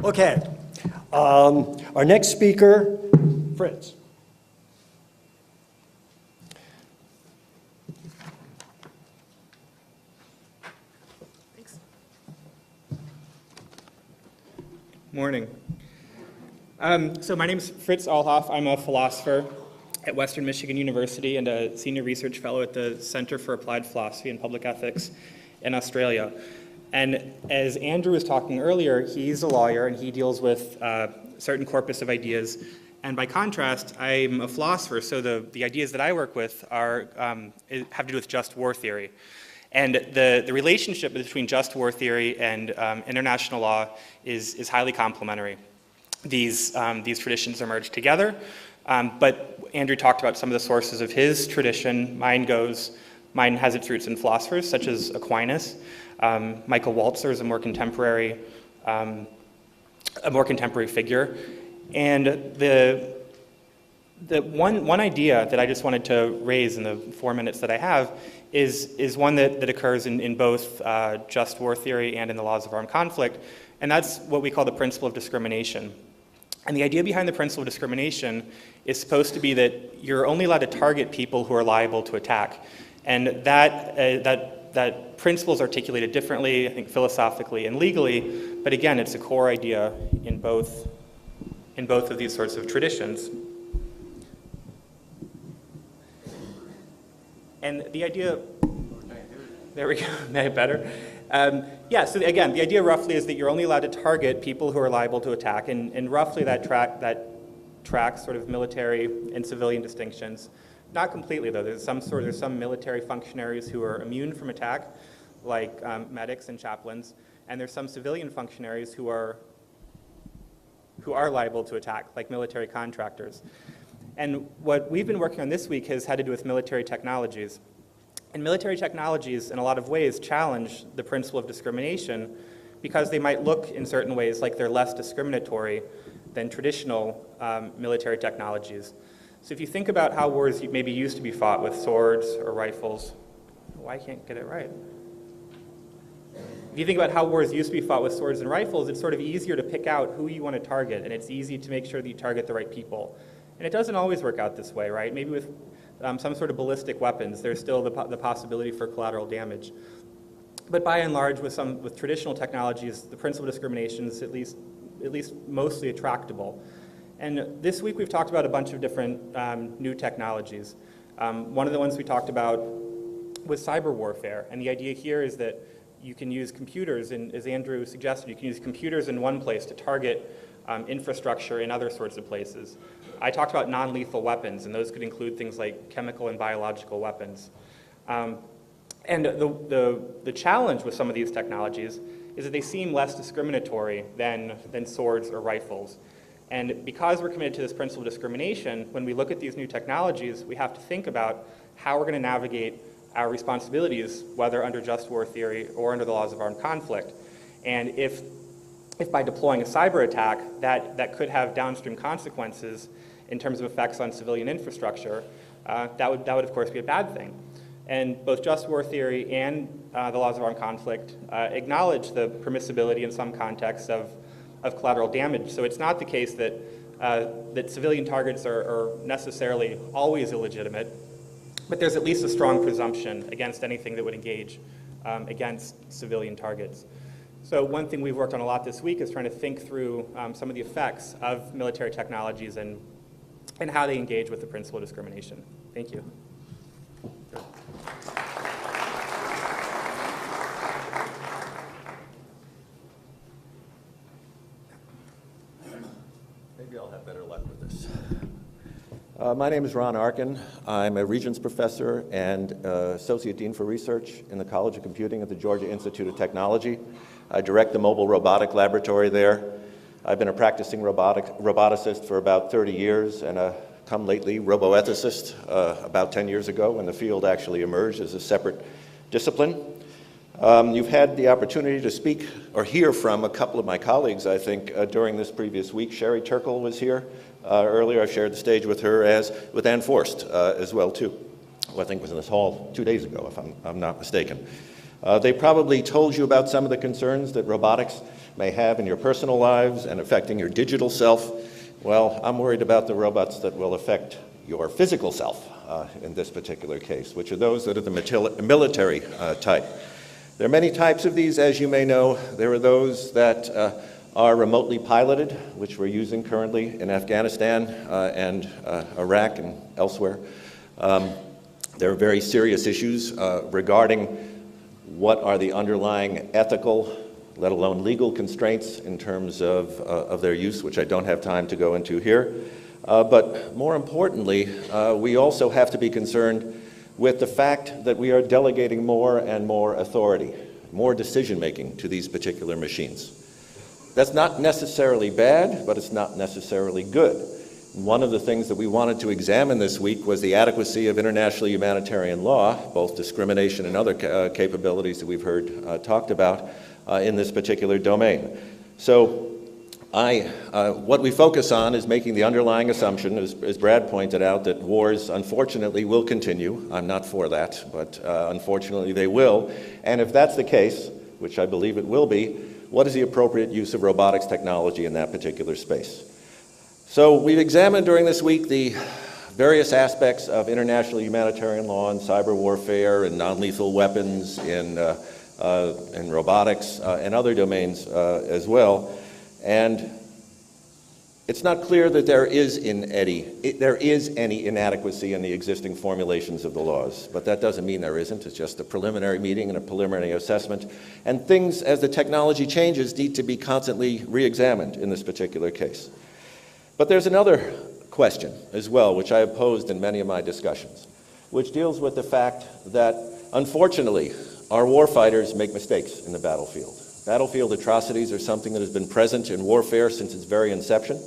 Okay. Our next speaker, Fritz. Thanks. Morning. So my name is Fritz Alhoff. I'm a philosopher at Western Michigan University and a senior research fellow at the Center for Applied Philosophy and Public Ethics in Australia. And as Andrew was talking earlier, he's a lawyer and he deals with a certain corpus of ideas. And by contrast, I'm a philosopher, so the ideas that I work with have to do with just war theory. And the relationship between just war theory and international law is highly complementary. These traditions are merged together, but Andrew talked about some of the sources of his tradition. Mine has its roots in philosophers such as Aquinas. Michael Walzer is a more contemporary figure. And the one idea that I just wanted to raise in the 4 minutes that I have is one that occurs in both just war theory and in the laws of armed conflict, and that's what we call the principle of discrimination. And the idea behind the principle of discrimination is supposed to be that you're only allowed to target people who are liable to attack. And that principle is articulated differently, I think philosophically and legally, but again, it's a core idea in both of these sorts of traditions. And the idea, there we go, better. So again, the idea roughly is that you're only allowed to target people who are liable to attack, and roughly that tracks sort of military and civilian distinctions. Not completely though, there's some military functionaries who are immune from attack, like medics and chaplains, and there's some civilian functionaries who are liable to attack, like military contractors. And what we've been working on this week has had to do with military technologies. And military technologies, in a lot of ways, challenge the principle of discrimination because they might look in certain ways like they're less discriminatory than traditional military technologies. So if you think about how wars maybe used to be fought with swords or rifles, I can't get it right. If you think about how wars used to be fought with swords and rifles, it's sort of easier to pick out who you want to target, and it's easy to make sure that you target the right people. And it doesn't always work out this way, right? Maybe with some sort of ballistic weapons, there's still the possibility for collateral damage. But by and large, with traditional technologies, the principle of discrimination is at least mostly tractable. And this week we've talked about a bunch of different new technologies. One of the ones we talked about was cyber warfare, and the idea here is that you can use computers, and as Andrew suggested, you can use computers in one place to target infrastructure in other sorts of places. I talked about non-lethal weapons, and those could include things like chemical and biological weapons. And the challenge with some of these technologies is that they seem less discriminatory than swords or rifles. And because we're committed to this principle of discrimination, when we look at these new technologies, we have to think about how we're going to navigate our responsibilities, whether under just war theory or under the laws of armed conflict. And if by deploying a cyber attack, that could have downstream consequences in terms of effects on civilian infrastructure, that would of course be a bad thing. And both just war theory and the laws of armed conflict acknowledge the permissibility in some contexts of collateral damage. So it's not the case that civilian targets are necessarily always illegitimate, but there's at least a strong presumption against anything that would engage against civilian targets. So one thing we've worked on a lot this week is trying to think through some of the effects of military technologies and how they engage with the principle of discrimination. Thank you. Maybe I'll have better luck with this. My name is Ron Arkin. I'm a Regents Professor and Associate Dean for Research in the College of Computing at the Georgia Institute of Technology. I direct the Mobile Robotic Laboratory there. I've been a practicing roboticist for about 30 years and a come lately roboethicist about 10 years ago when the field actually emerged as a separate discipline. You've had the opportunity to speak or hear from a couple of my colleagues, I think, during this previous week. Sherry Turkle was here earlier. I shared the stage with her, as with Ann Forst as well, too, who I think was in this hall 2 days ago, if I'm not mistaken. They probably told you about some of the concerns that robotics may have in your personal lives and affecting your digital self, well, I'm worried about the robots that will affect your physical self in this particular case, which are those that are the military type. There are many types of these, as you may know. There are those that are remotely piloted, which we're using currently in Afghanistan and Iraq and elsewhere. There are very serious issues regarding what are the underlying ethical, let alone legal constraints in terms of their use, which I don't have time to go into here. But more importantly, we also have to be concerned with the fact that we are delegating more and more authority, more decision-making to these particular machines. That's not necessarily bad, but it's not necessarily good. One of the things that we wanted to examine this week was the adequacy of international humanitarian law, both discrimination and other capabilities that we've heard talked about in this particular domain. So what we focus on is making the underlying assumption, as Brad pointed out, that wars unfortunately will continue. I'm not for that, but unfortunately they will. And if that's the case, which I believe it will be, what is the appropriate use of robotics technology in that particular space? So we've examined during this week the various aspects of international humanitarian law and cyber warfare and non-lethal weapons in robotics and other domains as well. And it's not clear that there is any inadequacy in the existing formulations of the laws, but that doesn't mean there isn't. It's just a preliminary meeting and a preliminary assessment. And things, as the technology changes, need to be constantly re-examined in this particular case. But there's another question as well, which I have posed in many of my discussions, which deals with the fact that, unfortunately, our warfighters make mistakes in the battlefield. Battlefield atrocities are something that has been present in warfare since its very inception,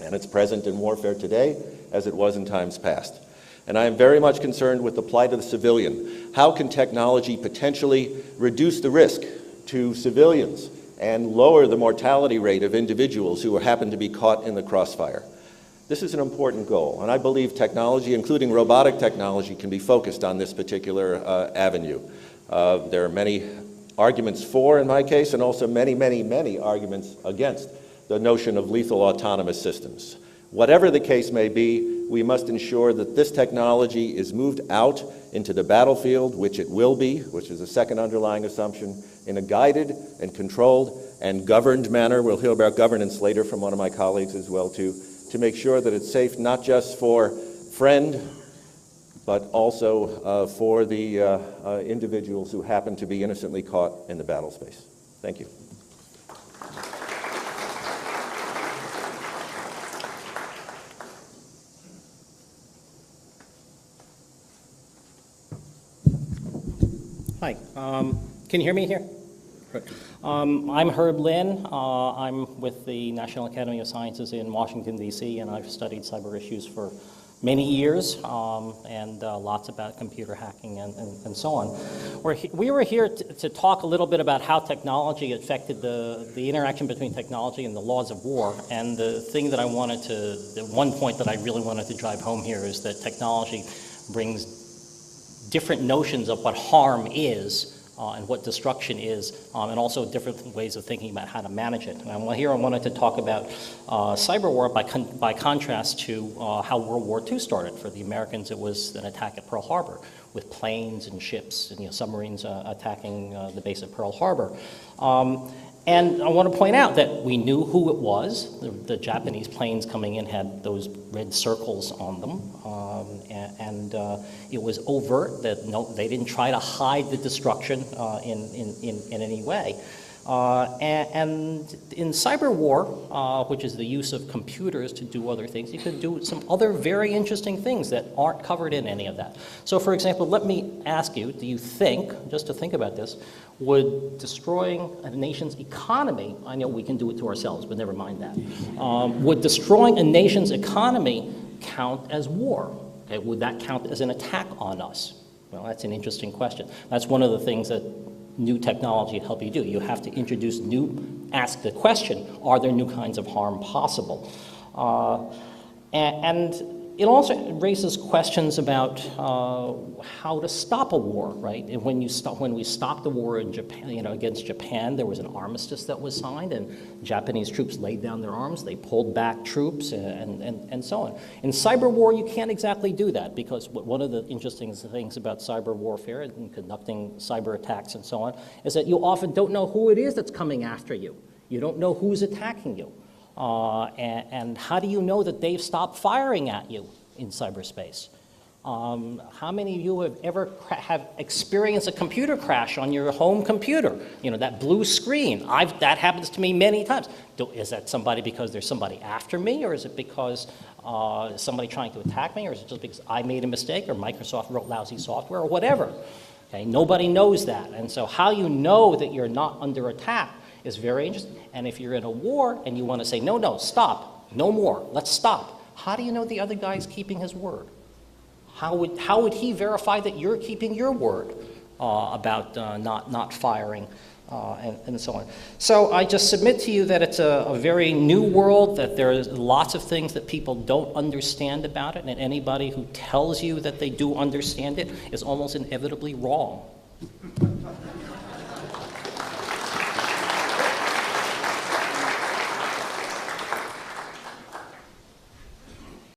and it's present in warfare today as it was in times past. And I am very much concerned with the plight of the civilian. How can technology potentially reduce the risk to civilians and lower the mortality rate of individuals who happen to be caught in the crossfire? This is an important goal, and I believe technology, including robotic technology, can be focused on this particular avenue. There are many arguments for, in my case, and also many, many, many arguments against the notion of lethal autonomous systems. Whatever the case may be, we must ensure that this technology is moved out into the battlefield, which it will be, which is the second underlying assumption, in a guided and controlled and governed manner. We'll hear about governance later from one of my colleagues as well, to make sure that it's safe not just for friend, but also for the individuals who happen to be innocently caught in the battle space. Thank you. Hi, can you hear me here? I'm Herb Lin. I'm with the National Academy of Sciences in Washington, D.C., and I've studied cyber issues for many years, and lots about computer hacking and so on. We were here to talk a little bit about how technology affected the interaction between technology and the laws of war. And the thing that the one point that I really wanted to drive home here is that technology brings different notions of what harm is and what destruction is, and also different ways of thinking about how to manage it. And here I wanted to talk about cyber war by contrast to how World War II started. For the Americans, it was an attack at Pearl Harbor with planes and ships and submarines attacking the base of Pearl Harbor. And I want to point out that we knew who it was. The Japanese planes coming in had those red circles on them. And it was overt that they didn't try to hide the destruction in any way. And in cyber war, which is the use of computers to do other things, you could do some other very interesting things that aren't covered in any of that. So for example, let me ask you, do you think, just to think about this, would destroying a nation's economy, I know we can do it to ourselves, but never mind that, would destroying a nation's economy count as war? Okay, would that count as an attack on us? Well, that's an interesting question. That's one of the things that new technology help you do. You have to introduce ask the question, are there new kinds of harm possible? And it also raises questions about how to stop a war, right? And when we stopped the war in Japan, against Japan, there was an armistice that was signed, and Japanese troops laid down their arms. They pulled back troops, and so on. In cyber war, you can't exactly do that, because one of the interesting things about cyber warfare and conducting cyber attacks and so on is that you often don't know who it is that's coming after you. You don't know who's attacking you. And how do you know that they've stopped firing at you in cyberspace? How many of you have ever have experienced a computer crash on your home computer? That blue screen. That happens to me many times. Is that somebody because there's somebody after me, or is it because somebody trying to attack me, or is it just because I made a mistake, or Microsoft wrote lousy software, or whatever? Okay, nobody knows that. And so how you know that you're not under attack is very interesting. And if you're in a war and you want to say, no, stop, no more, let's stop, how do you know the other guy's keeping his word? How would he verify that you're keeping your word about not firing and so on? So I just submit to you that it's a very new world, that there's lots of things that people don't understand about it, and anybody who tells you that they do understand it is almost inevitably wrong.